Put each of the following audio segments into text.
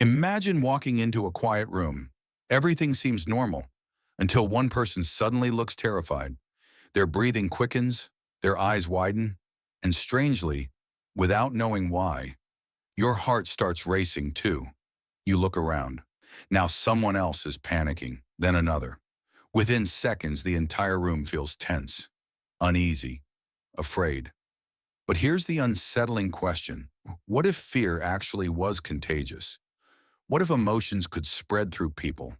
Imagine walking into a quiet room. Everything seems normal until one person suddenly looks terrified. Their breathing quickens, their eyes widen, and strangely, without knowing why, your heart starts racing too. You look around. Now someone else is panicking, then another. Within seconds, the entire room feels tense, uneasy, afraid. But here's the unsettling question. What if fear actually was contagious? What if emotions could spread through people,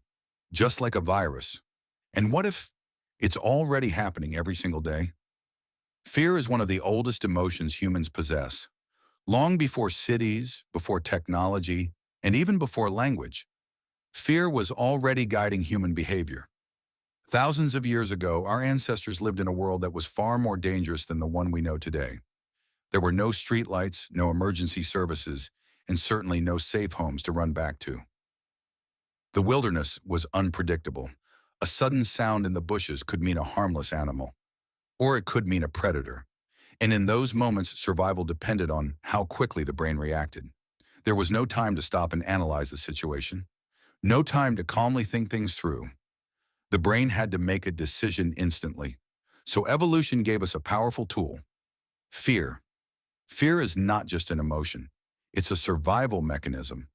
just like a virus? And what if it's already happening every single day? Fear is one of the oldest emotions humans possess. Long before cities, before technology, and even before language, fear was already guiding human behavior. Thousands of years ago, our ancestors lived in a world that was far more dangerous than the one we know today. There were no streetlights, no emergency services, and certainly no safe homes to run back to. The wilderness was unpredictable. A sudden sound in the bushes could mean a harmless animal, or it could mean a predator. And in those moments, survival depended on how quickly the brain reacted. There was no time to stop and analyze the situation, no time to calmly think things through. The brain had to make a decision instantly. So evolution gave us a powerful tool: fear. Fear is not just an emotion. It's a survival mechanism.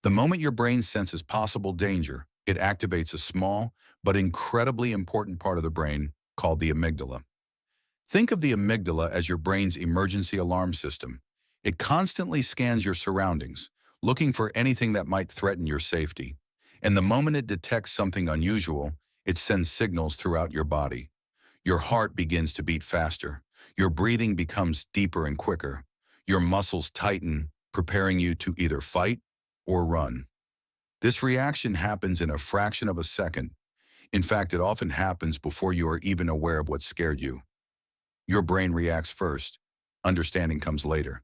The moment your brain senses possible danger, it activates a small but incredibly important part of the brain called the amygdala. Think of the amygdala as your brain's emergency alarm system. It constantly scans your surroundings, looking for anything that might threaten your safety. And the moment it detects something unusual, it sends signals throughout your body. Your heart begins to beat faster. Your breathing becomes deeper and quicker. Your muscles tighten, preparing you to either fight or run. This reaction happens in a fraction of a second. In fact, it often happens before you are even aware of what scared you. Your brain reacts first. Understanding comes later.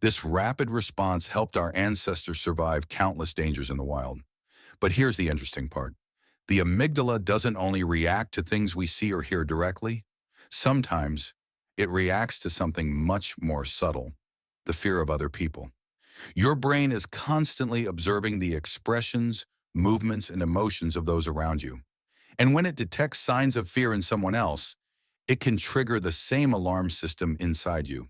This rapid response helped our ancestors survive countless dangers in the wild. But here's the interesting part. The amygdala doesn't only react to things we see or hear directly. Sometimes it reacts to something much more subtle: the fear of other people. Your brain is constantly observing the expressions, movements, and emotions of those around you. And when it detects signs of fear in someone else, it can trigger the same alarm system inside you.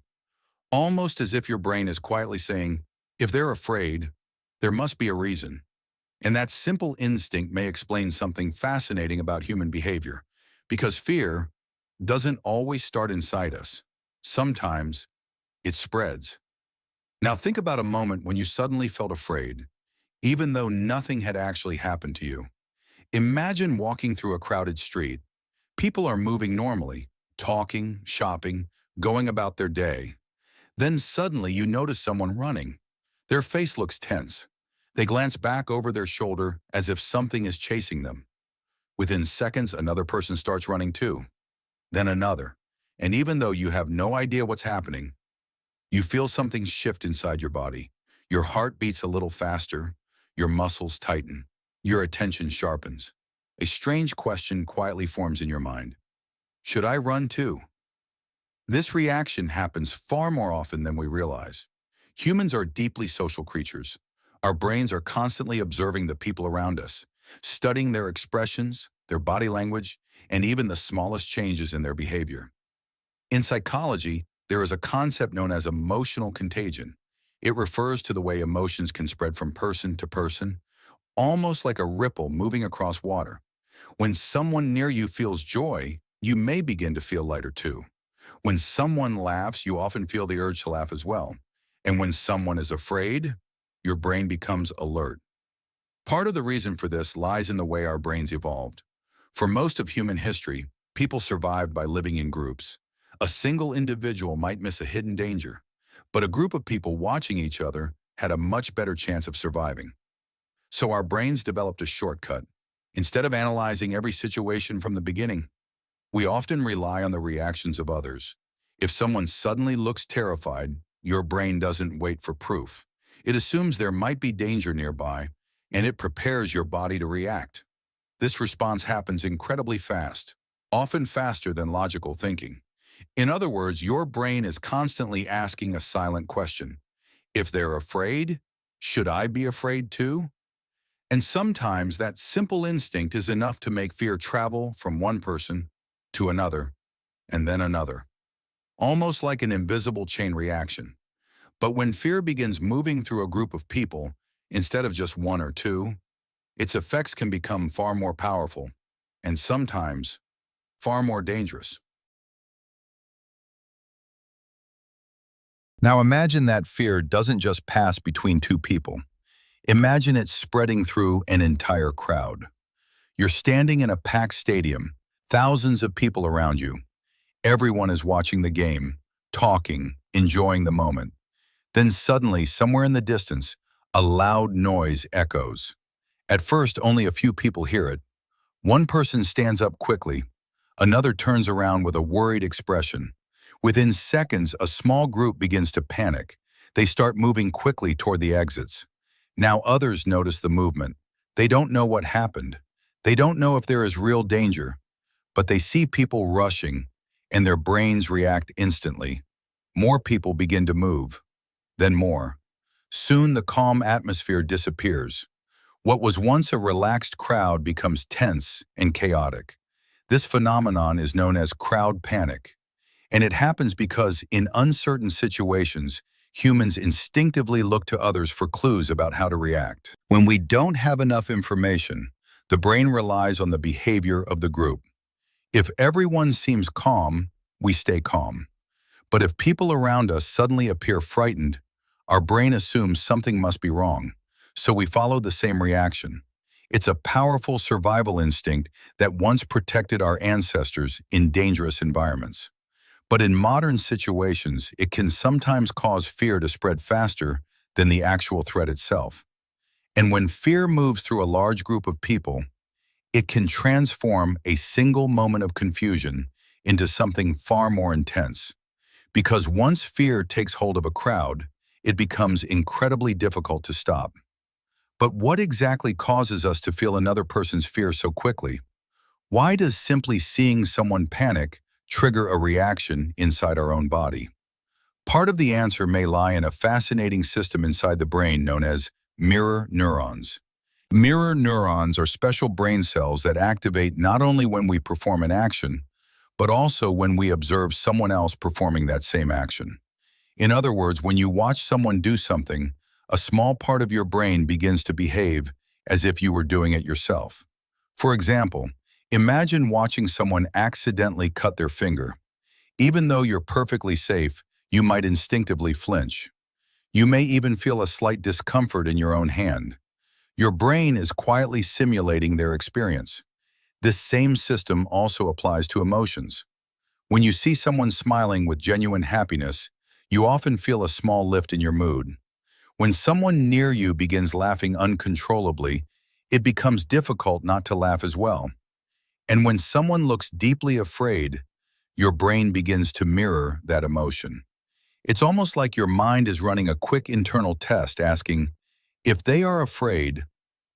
Almost as if your brain is quietly saying, if they're afraid, there must be a reason. And that simple instinct may explain something fascinating about human behavior, because fear doesn't always start inside us. Sometimes it spreads. Now think about a moment when you suddenly felt afraid, even though nothing had actually happened to you. Imagine walking through a crowded street. People are moving normally, talking, shopping, going about their day. Then suddenly you notice someone running. Their face looks tense. They glance back over their shoulder as if something is chasing them. Within seconds, another person starts running too. Then another. And even though you have no idea what's happening, you feel something shift inside your body. Your heart beats a little faster. Your muscles tighten. Your attention sharpens. A strange question quietly forms in your mind. Should I run too? This reaction happens far more often than we realize. Humans are deeply social creatures. Our brains are constantly observing the people around us, studying their expressions, their body language, and even the smallest changes in their behavior. In psychology, there is a concept known as emotional contagion. It refers to the way emotions can spread from person to person, almost like a ripple moving across water. When someone near you feels joy, you may begin to feel lighter too. When someone laughs, you often feel the urge to laugh as well. And when someone is afraid, your brain becomes alert. Part of the reason for this lies in the way our brains evolved. For most of human history, people survived by living in groups. A single individual might miss a hidden danger, but a group of people watching each other had a much better chance of surviving. So our brains developed a shortcut. Instead of analyzing every situation from the beginning, we often rely on the reactions of others. If someone suddenly looks terrified, your brain doesn't wait for proof. It assumes there might be danger nearby, and it prepares your body to react. This response happens incredibly fast, often faster than logical thinking. In other words, your brain is constantly asking a silent question. If they're afraid, Should I be afraid too? And sometimes that simple instinct is enough to make fear travel from one person to another and then another, almost like an invisible chain reaction. But when fear begins moving through a group of people, instead of just one or two, its effects can become far more powerful and sometimes far more dangerous. Now imagine that fear doesn't just pass between two people. Imagine it spreading through an entire crowd. You're standing in a packed stadium, thousands of people around you. Everyone is watching the game, talking, enjoying the moment. Then suddenly, somewhere in the distance, a loud noise echoes. At first, only a few people hear it. One person stands up quickly. Another turns around with a worried expression. Within seconds, a small group begins to panic. They start moving quickly toward the exits. Now others notice the movement. They don't know what happened. They don't know if there is real danger, but they see people rushing, and their brains react instantly. More people begin to move, then more. Soon the calm atmosphere disappears. What was once a relaxed crowd becomes tense and chaotic. This phenomenon is known as crowd panic, and it happens because in uncertain situations, humans instinctively look to others for clues about how to react. When we don't have enough information, the brain relies on the behavior of the group. If everyone seems calm, we stay calm. But if people around us suddenly appear frightened, our brain assumes something must be wrong, so we follow the same reaction. It's a powerful survival instinct that once protected our ancestors in dangerous environments. But in modern situations, it can sometimes cause fear to spread faster than the actual threat itself. And when fear moves through a large group of people, it can transform a single moment of confusion into something far more intense. Because once fear takes hold of a crowd, it becomes incredibly difficult to stop. But what exactly causes us to feel another person's fear so quickly? Why does simply seeing someone panic trigger a reaction inside our own body? Part of the answer may lie in a fascinating system inside the brain known as mirror neurons. Mirror neurons are special brain cells that activate not only when we perform an action, but also when we observe someone else performing that same action. In other words, when you watch someone do something, a small part of your brain begins to behave as if you were doing it yourself. For example, imagine watching someone accidentally cut their finger. Even though you're perfectly safe, you might instinctively flinch. You may even feel a slight discomfort in your own hand. Your brain is quietly simulating their experience. This same system also applies to emotions. When you see someone smiling with genuine happiness, you often feel a small lift in your mood. When someone near you begins laughing uncontrollably, it becomes difficult not to laugh as well. And when someone looks deeply afraid, your brain begins to mirror that emotion. It's almost like your mind is running a quick internal test asking, if they are afraid,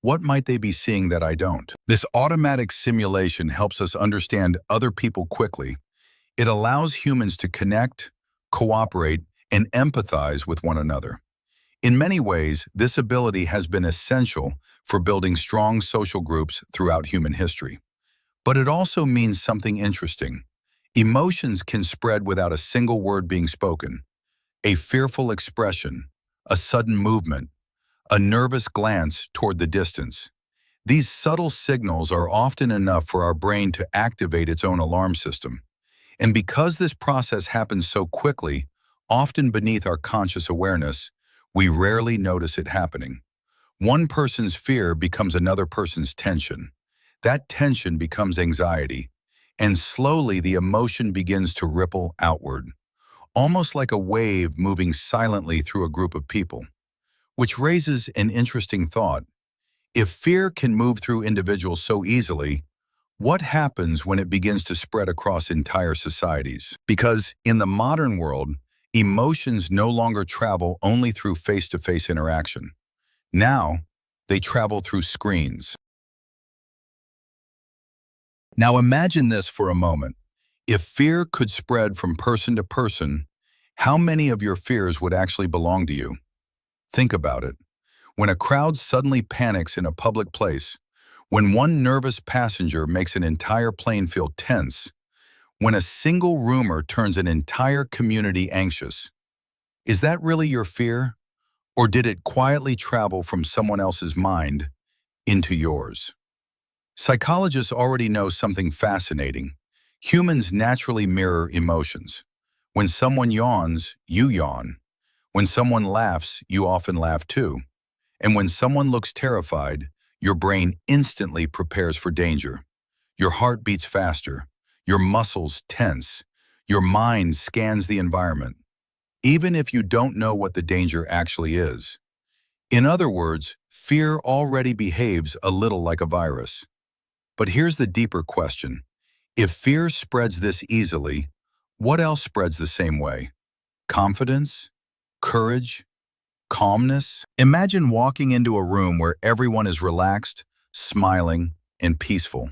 what might they be seeing that I don't? This automatic simulation helps us understand other people quickly. It allows humans to connect, cooperate, and empathize with one another. In many ways, this ability has been essential for building strong social groups throughout human history. But it also means something interesting. Emotions can spread without a single word being spoken. A fearful expression, a sudden movement, a nervous glance toward the distance. These subtle signals are often enough for our brain to activate its own alarm system. And because this process happens so quickly, often beneath our conscious awareness, we rarely notice it happening. One person's fear becomes another person's tension. That tension becomes anxiety, and slowly the emotion begins to ripple outward, almost like a wave moving silently through a group of people. Which raises an interesting thought. If fear can move through individuals so easily, what happens when it begins to spread across entire societies? Because in the modern world, emotions no longer travel only through face-to-face interaction. Now, they travel through screens. Now imagine this for a moment. If fear could spread from person to person, how many of your fears would actually belong to you? Think about it. When a crowd suddenly panics in a public place, when one nervous passenger makes an entire plane feel tense, when a single rumor turns an entire community anxious. Is that really your fear? Or did it quietly travel from someone else's mind into yours? Psychologists already know something fascinating. Humans naturally mirror emotions. When someone yawns, you yawn. When someone laughs, you often laugh too. And when someone looks terrified, your brain instantly prepares for danger. Your heart beats faster. Your muscles tense. Your mind scans the environment, even if you don't know what the danger actually is. In other words, fear already behaves a little like a virus. But here's the deeper question. If fear spreads this easily, what else spreads the same way? Confidence? Courage? Calmness? Imagine walking into a room where everyone is relaxed, smiling, and peaceful.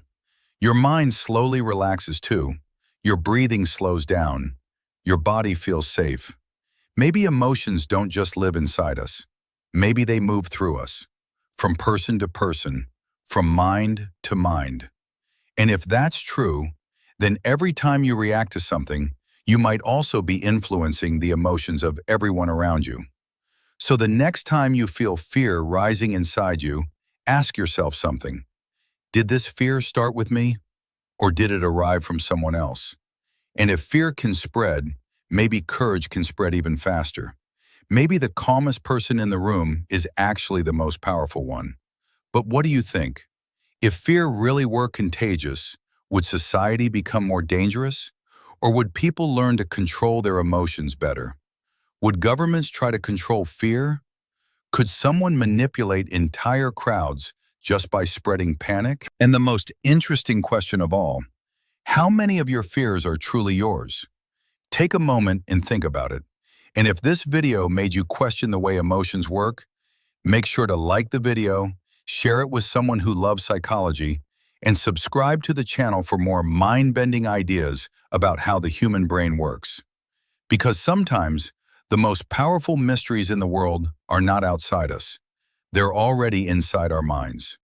Your mind slowly relaxes too. Your breathing slows down. Your body feels safe. Maybe emotions don't just live inside us. Maybe they move through us, from person to person, from mind to mind. And if that's true, then every time you react to something, you might also be influencing the emotions of everyone around you. So the next time you feel fear rising inside you, ask yourself something. Did this fear start with me, or did it arrive from someone else? And if fear can spread, maybe courage can spread even faster. Maybe the calmest person in the room is actually the most powerful one. But what do you think? If fear really were contagious, would society become more dangerous? Or would people learn to control their emotions better? Would governments try to control fear? Could someone manipulate entire crowds just by spreading panic? And the most interesting question of all, how many of your fears are truly yours? Take a moment and think about it. And if this video made you question the way emotions work, make sure to like the video, share it with someone who loves psychology, and subscribe to the channel for more mind-bending ideas about how the human brain works. Because sometimes, the most powerful mysteries in the world are not outside us. They're already inside our minds.